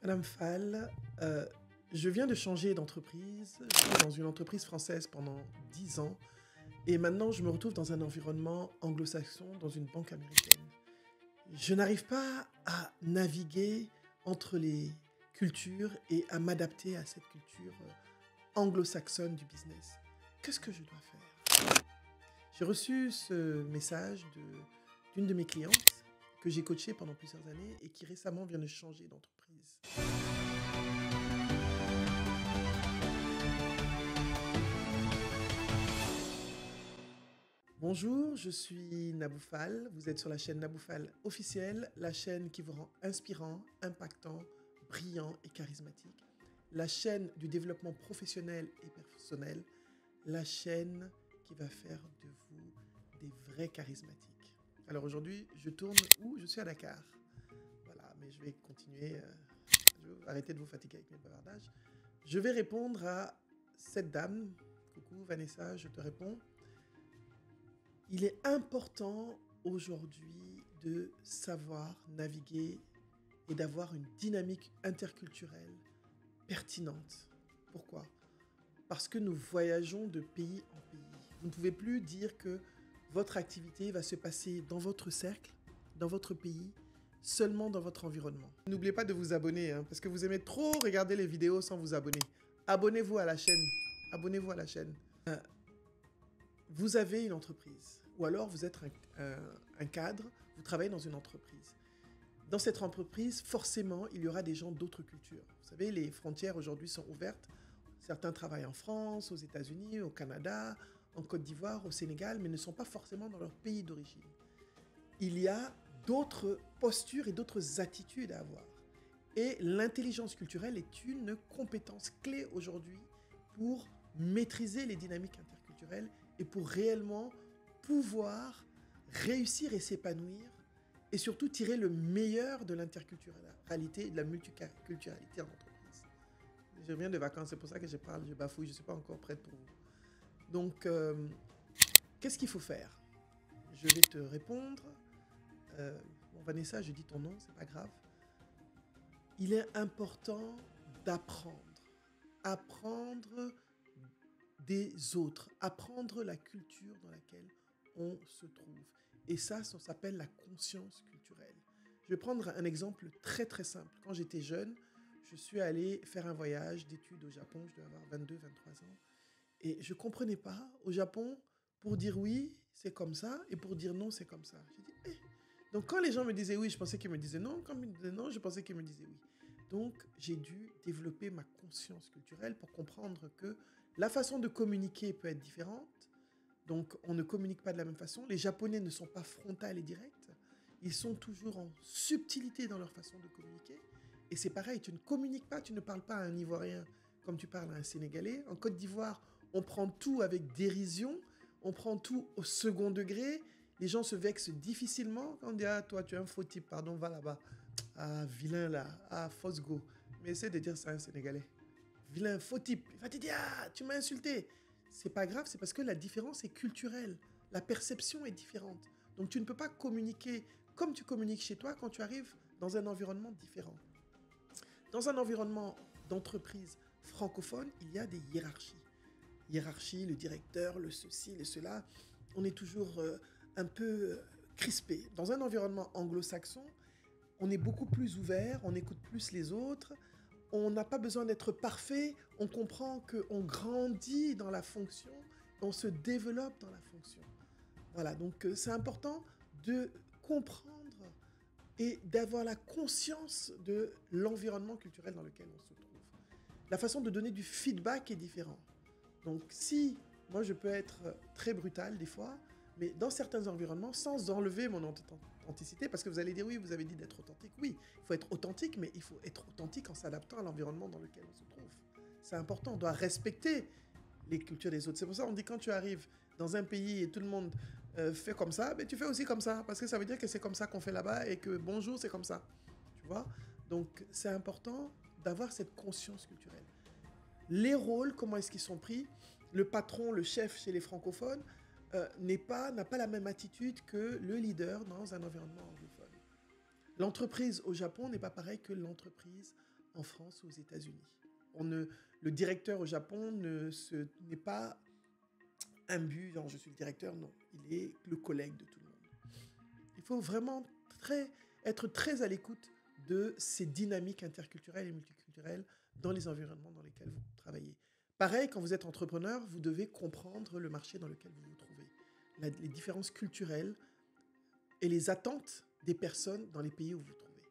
Madame Fall, je viens de changer d'entreprise. J'étais dans une entreprise française pendant 10 ans et maintenant je me retrouve dans un environnement anglo-saxon, dans une banque américaine. Je n'arrive pas à naviguer entre les cultures et à m'adapter à cette culture anglo-saxonne du business. Qu'est-ce que je dois faire? J'ai reçu ce message d'une de mes clientes que j'ai coachée pendant plusieurs années et qui récemment vient de changer d'entreprise. Bonjour, je suis Nabou Fall. Vous êtes sur la chaîne Nabou Fall officielle, la chaîne qui vous rend inspirant, impactant, brillant et charismatique. La chaîne du développement professionnel et personnel. La chaîne qui va faire de vous des vrais charismatiques. Alors aujourd'hui, je tourne où? Je suis à Dakar. Voilà, mais je vais continuer. Je vais arrêter de vous fatiguer avec mes bavardages. Je vais répondre à cette dame. Coucou Vanessa, je te réponds. Il est important aujourd'hui de savoir naviguer et d'avoir une dynamique interculturelle pertinente. Pourquoi? Parce que nous voyageons de pays en pays. Vous ne pouvez plus dire que votre activité va se passer dans votre cercle, dans votre pays, seulement dans votre environnement. N'oubliez pas de vous abonner, parce que vous aimez trop regarder les vidéos sans vous abonner. Abonnez-vous à la chaîne. Abonnez-vous à la chaîne. Vous avez une entreprise, ou alors vous êtes un cadre, vous travaillez dans une entreprise. Dans cette entreprise, forcément, il y aura des gens d'autres cultures. Vous savez, les frontières aujourd'hui sont ouvertes. Certains travaillent en France, aux États-Unis, au Canada, en Côte d'Ivoire, au Sénégal, mais ne sont pas forcément dans leur pays d'origine. Il y a d'autres postures et d'autres attitudes à avoir. Et l'intelligence culturelle est une compétence clé aujourd'hui pour maîtriser les dynamiques interculturelles et pour réellement pouvoir réussir et s'épanouir et surtout tirer le meilleur de l'interculturalité et de la multiculturalité en entreprise. Je reviens de vacances, c'est pour ça que je parle, je bafouille, je ne suis pas encore prête pour vous. Donc, qu'est-ce qu'il faut faire? Je vais te répondre. Bon, Vanessa, je dis ton nom, c'est pas grave. Il est important d'apprendre. Apprendre des autres, apprendre la culture dans laquelle on se trouve. Et ça s'appelle la conscience culturelle. Je vais prendre un exemple très très simple. Quand j'étais jeune, je suis allé faire un voyage d'études au Japon, je devais avoir 22, 23 ans, et je ne comprenais pas, au Japon, pour dire oui, c'est comme ça, et pour dire non, c'est comme ça. J'ai dit, eh. Donc quand les gens me disaient oui, je pensais qu'ils me disaient non, quand ils me disaient non, je pensais qu'ils me disaient oui. Donc j'ai dû développer ma conscience culturelle pour comprendre que la façon de communiquer peut être différente. Donc, on ne communique pas de la même façon. Les Japonais ne sont pas frontales et directs. Ils sont toujours en subtilité dans leur façon de communiquer. Et c'est pareil, tu ne communiques pas, tu ne parles pas à un Ivoirien comme tu parles à un Sénégalais. En Côte d'Ivoire, on prend tout avec dérision. On prend tout au second degré. Les gens se vexent difficilement quand on dit « Ah, toi, tu es un faux type, pardon, va là-bas. Ah, vilain là. Ah, fausse go. » Mais essaie de dire ça à un Sénégalais. Vilain, faux type. Il va te dire « Ah, tu m'as insulté. » C'est pas grave, c'est parce que la différence est culturelle. La perception est différente. Donc tu ne peux pas communiquer comme tu communiques chez toi quand tu arrives dans un environnement différent. Dans un environnement d'entreprise francophone, il y a des hiérarchies. Hiérarchie, le directeur, le ceci, le cela. On est toujours un peu crispé. Dans un environnement anglo-saxon, on est beaucoup plus ouvert, on écoute plus les autres. On n'a pas besoin d'être parfait, on comprend qu'on grandit dans la fonction, on se développe dans la fonction. Voilà, donc c'est important de comprendre et d'avoir la conscience de l'environnement culturel dans lequel on se trouve. La façon de donner du feedback est différente. Donc si, moi je peux être très brutal des fois, mais dans certains environnements, sans enlever mon authenticité, parce que vous allez dire, oui, vous avez dit d'être authentique. Oui, il faut être authentique, mais il faut être authentique en s'adaptant à l'environnement dans lequel on se trouve. C'est important, on doit respecter les cultures des autres. C'est pour ça qu'on dit, quand tu arrives dans un pays et tout le monde fait comme ça, mais tu fais aussi comme ça, parce que ça veut dire que c'est comme ça qu'on fait là-bas et que bonjour, c'est comme ça. Tu vois? Donc, c'est important d'avoir cette conscience culturelle. Les rôles, comment est-ce qu'ils sont pris? Le patron, le chef chez les francophones, n'a pas la même attitude que le leader dans un environnement anglophone. L'entreprise au Japon n'est pas pareil que l'entreprise en France ou aux États-Unis. Le directeur au Japon n'est pas imbu, genre je suis le directeur, non. Il est le collègue de tout le monde. Il faut vraiment être très à l'écoute de ces dynamiques interculturelles et multiculturelles dans les environnements dans lesquels vous travaillez. Pareil, quand vous êtes entrepreneur, vous devez comprendre le marché dans lequel vous vous trouvez, les différences culturelles et les attentes des personnes dans les pays où vous vous trouvez.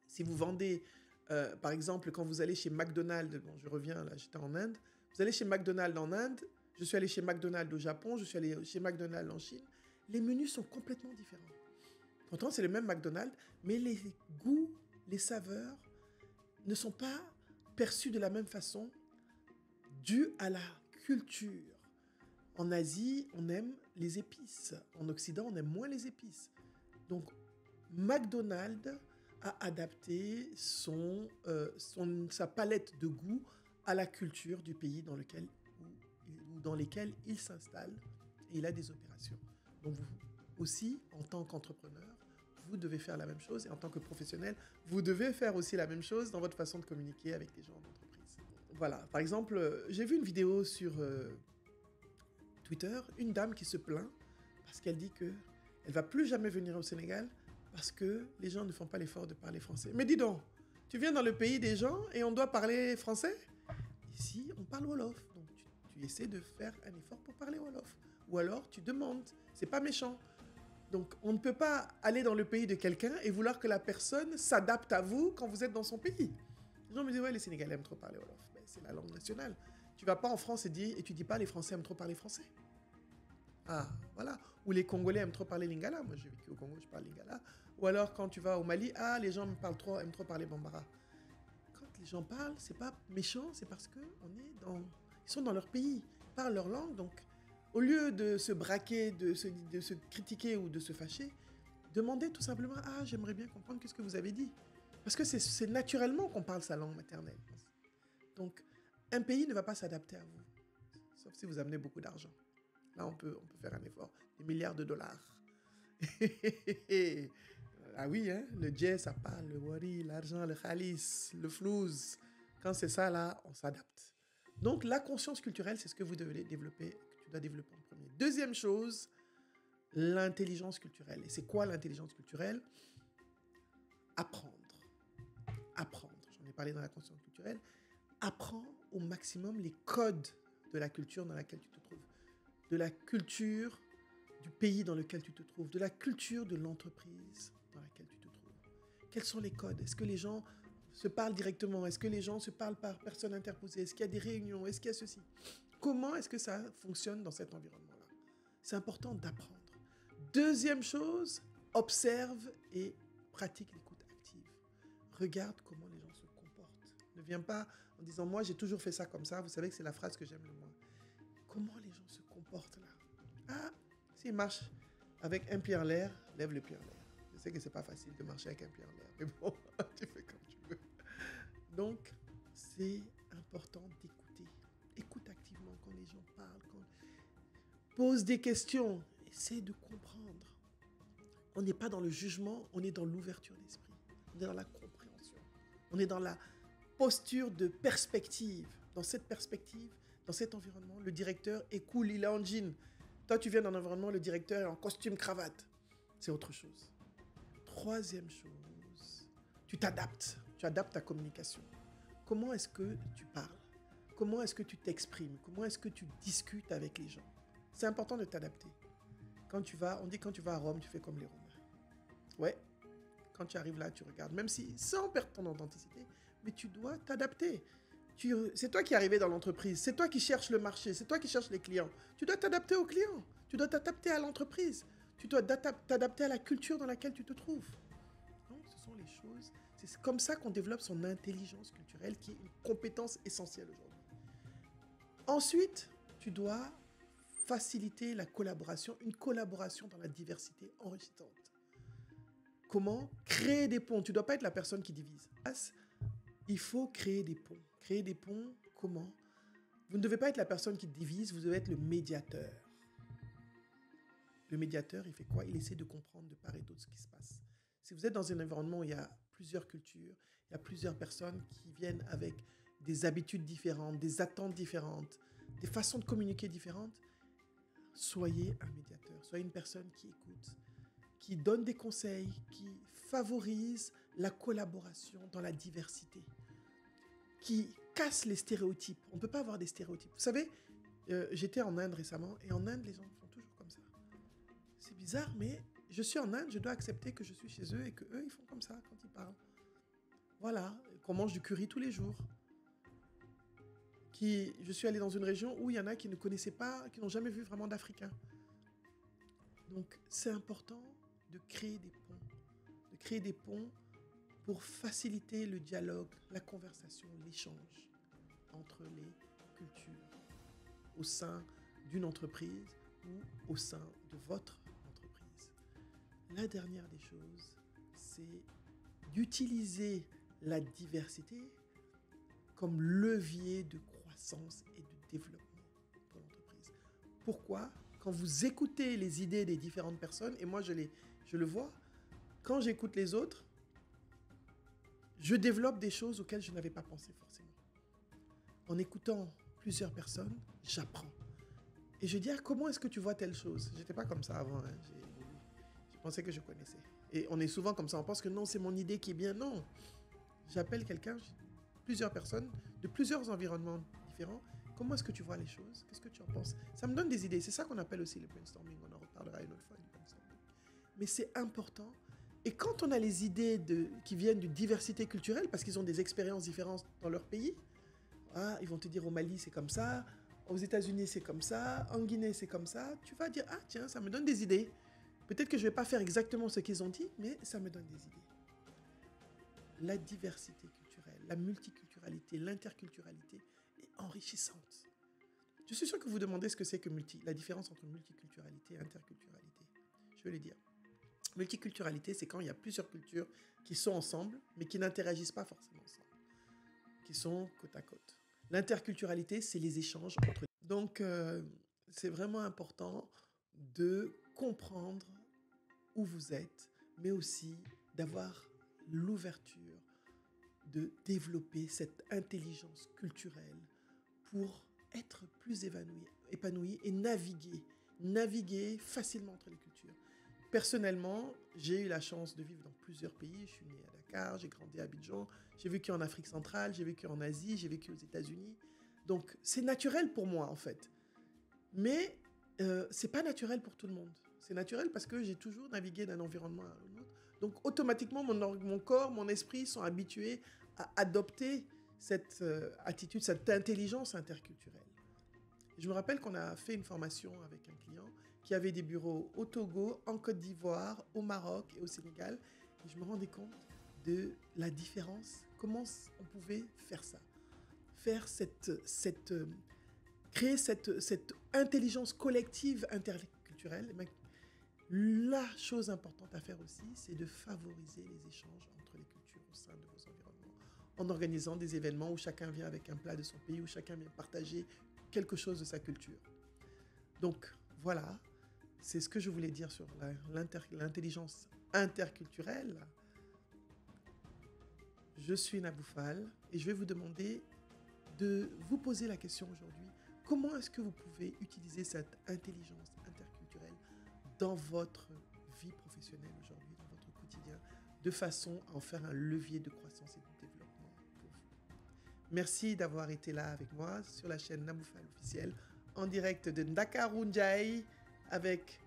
Si vous vendez, par exemple, quand vous allez chez McDonald's, bon, je reviens là, j'étais en Inde, vous allez chez McDonald's en Inde, je suis allé chez McDonald's au Japon, je suis allé chez McDonald's en Chine, les menus sont complètement différents. Pourtant, c'est le même McDonald's, mais les goûts, les saveurs ne sont pas perçus de la même façon dû à la culture. En Asie, on aime les épices. En Occident, on aime moins les épices. Donc, McDonald's a adapté sa palette de goûts à la culture du pays dans lesquels il s'installe et il a des opérations. Donc, vous aussi, en tant qu'entrepreneur, vous devez faire la même chose et en tant que professionnel, vous devez faire aussi la même chose dans votre façon de communiquer avec les gens d'entreprise. Voilà, par exemple, j'ai vu une vidéo sur Twitter, une dame qui se plaint parce qu'elle dit qu'elle ne va plus jamais venir au Sénégal parce que les gens ne font pas l'effort de parler français. Mais dis donc, tu viens dans le pays des gens et on doit parler français? Ici, on parle Wolof. Donc, tu essaies de faire un effort pour parler Wolof. Ou alors, tu demandes. C'est pas méchant. Donc, on ne peut pas aller dans le pays de quelqu'un et vouloir que la personne s'adapte à vous quand vous êtes dans son pays. Les gens me disent, ouais, les Sénégalais aiment trop parler Wolof. Ben, c'est la langue nationale. Tu vas pas en France et tu dis pas, les Français aiment trop parler français. Ah, voilà. Ou les Congolais aiment trop parler Lingala. Moi, j'ai vécu au Congo, je parle Lingala. Ou alors, quand tu vas au Mali, ah, les gens aiment trop parler Bambara. Quand les gens parlent, c'est pas méchant, c'est parce que ils sont dans leur pays, ils parlent leur langue. Donc, au lieu de se braquer, de se critiquer ou de se fâcher, demandez tout simplement, ah, j'aimerais bien comprendre qu'est-ce que vous avez dit. Parce que c'est naturellement qu'on parle sa langue maternelle. Donc, un pays ne va pas s'adapter à vous, sauf si vous amenez beaucoup d'argent. Là, on peut faire un effort. Des milliards de dollars. Ah oui, hein, le jet, ça parle, le wari, l'argent, le khalis, le flouze. Quand c'est ça, là, on s'adapte. Donc, la conscience culturelle, c'est ce que vous devez développer, que tu dois développer en premier. Deuxième chose, l'intelligence culturelle. Et c'est quoi l'intelligence culturelle? Apprendre. Apprendre. J'en ai parlé dans la conscience culturelle. Apprends au maximum les codes de la culture dans laquelle tu te trouves. De la culture du pays dans lequel tu te trouves, de la culture de l'entreprise dans laquelle tu te trouves. Quels sont les codes? Est-ce que les gens se parlent directement? Est-ce que les gens se parlent par personne interposée? Est-ce qu'il y a des réunions? Est-ce qu'il y a ceci? Comment est-ce que ça fonctionne dans cet environnement-là? C'est important d'apprendre. Deuxième chose, observe et pratique l'écoute active. Regarde comment les gens se comportent. Ne viens pas en disant « moi, j'ai toujours fait ça comme ça ». Vous savez que c'est la phrase que j'aime le moins. Comment les gens se comportent là? Ah, s'ils marchent avec un pied en l'air, lève le pied en l'air. Je sais que c'est pas facile de marcher avec un pied en l'air, mais bon, tu fais comme tu veux. Donc, c'est important d'écouter. Écoute activement quand les gens parlent, pose des questions, essaie de comprendre. On n'est pas dans le jugement, on est dans l'ouverture d'esprit. On est dans la compréhension. On est dans la posture de perspective. Dans cette perspective, dans cet environnement, le directeur est cool, il est en jean. Toi, tu viens d'un environnement, le directeur est en costume cravate. C'est autre chose. Troisième chose, tu t'adaptes. Tu adaptes ta communication. Comment est-ce que tu parles? Comment est-ce que tu t'exprimes? Comment est-ce que tu discutes avec les gens? C'est important de t'adapter. On dit quand tu vas à Rome, tu fais comme les Romains. Ouais, quand tu arrives là, tu regardes, même si sans perdre ton authenticité, mais tu dois t'adapter. C'est toi qui es arrivé dans l'entreprise, c'est toi qui cherches le marché, c'est toi qui cherches les clients. Tu dois t'adapter aux clients, tu dois t'adapter à l'entreprise, tu dois t'adapter à la culture dans laquelle tu te trouves. Donc, ce sont les choses, c'est comme ça qu'on développe son intelligence culturelle qui est une compétence essentielle aujourd'hui. Ensuite, tu dois faciliter la collaboration, une collaboration dans la diversité enrichissante. Comment? Créer des ponts. Tu ne dois pas être la personne qui divise. Il faut créer des ponts. Créer des ponts, comment? Vous ne devez pas être la personne qui divise, vous devez être le médiateur. Le médiateur, il fait quoi? Il essaie de comprendre de part et d'autre ce qui se passe. Si vous êtes dans un environnement où il y a plusieurs cultures, Il y a plusieurs personnes qui viennent avec des habitudes différentes, des attentes différentes, des façons de communiquer différentes. Soyez un médiateur, soyez une personne qui écoute, qui donne des conseils, qui favorise la collaboration dans la diversité, qui casse les stéréotypes. On ne peut pas avoir des stéréotypes. Vous savez, j'étais en Inde récemment, et en Inde, les gens font toujours comme ça. C'est bizarre, mais je suis en Inde, je dois accepter que je suis chez eux et qu'eux, ils font comme ça quand ils parlent. Voilà, qu'on mange du curry tous les jours. Je suis allé dans une région où il y en a qui ne connaissaient pas, qui n'ont jamais vu vraiment d'Africains. Donc, c'est important de créer des ponts pour faciliter le dialogue, la conversation, l'échange entre les cultures au sein d'une entreprise ou au sein de votre entreprise. La dernière des choses, c'est d'utiliser la diversité comme levier de croissance et de développement pour l'entreprise. Pourquoi ? Quand vous écoutez les idées des différentes personnes, et moi je le vois, quand j'écoute les autres, je développe des choses auxquelles je n'avais pas pensé forcément. En écoutant plusieurs personnes, j'apprends. Et je dis, comment est-ce que tu vois telle chose ? Je n'étais pas comme ça avant, hein. Je pensais que je connaissais. Et on est souvent comme ça, on pense que non, c'est mon idée qui est bien. Non, j'appelle quelqu'un, plusieurs personnes, de plusieurs environnements différents. Comment est-ce que tu vois les choses ? Qu'est-ce que tu en penses ? Ça me donne des idées. C'est ça qu'on appelle aussi le brainstorming. On en reparlera une autre fois du brainstorming. Mais c'est important. Et quand on a les idées qui viennent d'une diversité culturelle, parce qu'ils ont des expériences différentes dans leur pays, ils vont te dire au Mali, c'est comme ça, aux États-Unis, c'est comme ça, en Guinée, c'est comme ça, tu vas dire, tiens, ça me donne des idées. Peut-être que je ne vais pas faire exactement ce qu'ils ont dit, mais ça me donne des idées. La diversité culturelle, la multiculturalité, l'interculturalité est enrichissante. Je suis sûr que vous vous demandez ce que c'est que la différence entre multiculturalité et interculturalité. Je vais le dire. Multiculturalité, c'est quand il y a plusieurs cultures qui sont ensemble, mais qui n'interagissent pas forcément ensemble, qui sont côte à côte. L'interculturalité, c'est les échanges entre... Donc, c'est vraiment important de comprendre où vous êtes, mais aussi d'avoir l'ouverture de développer cette intelligence culturelle pour être plus épanoui et naviguer facilement entre les cultures. Personnellement, j'ai eu la chance de vivre dans plusieurs pays. Je suis né à Dakar, j'ai grandi à Abidjan, j'ai vécu en Afrique centrale, j'ai vécu en Asie, j'ai vécu aux États-Unis. Donc, c'est naturel pour moi, en fait. Mais c'est pas naturel pour tout le monde. C'est naturel parce que j'ai toujours navigué d'un environnement à un autre. Donc, automatiquement, mon corps, mon esprit sont habitués à adopter cette attitude, cette intelligence interculturelle. Je me rappelle qu'on a fait une formation avec un client qui avait des bureaux au Togo, en Côte d'Ivoire, au Maroc et au Sénégal. Et je me rendais compte de la différence, comment on pouvait faire ça. Créer cette intelligence collective interculturelle. La chose importante à faire aussi, c'est de favoriser les échanges entre les cultures au sein de vos environnements, en organisant des événements où chacun vient avec un plat de son pays, où chacun vient partager quelque chose de sa culture. Donc, voilà, c'est ce que je voulais dire sur l'intelligence interculturelle. Je suis Nabou Fall et je vais vous demander de vous poser la question aujourd'hui. Comment est-ce que vous pouvez utiliser cette intelligence interculturelle dans votre vie professionnelle aujourd'hui, dans votre quotidien, de façon à en faire un levier de croissance et de développement pour vous. Merci d'avoir été là avec moi sur la chaîne Nabou Fall officielle, en direct de Ndakarou-Ndiaye avec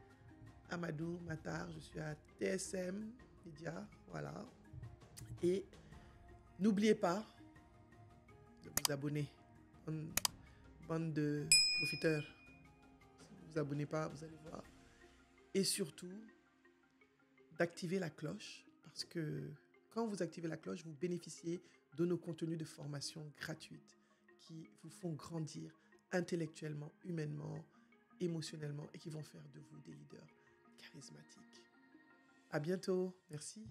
Amadou Matar. Je suis à TSM Media, voilà. Et n'oubliez pas de vous abonner. Bande de profiteurs. Si vous ne vous abonnez pas, vous allez voir. Et surtout, d'activer la cloche, parce que quand vous activez la cloche, vous bénéficiez de nos contenus de formation gratuites qui vous font grandir intellectuellement, humainement, émotionnellement et qui vont faire de vous des leaders charismatiques. À bientôt. Merci.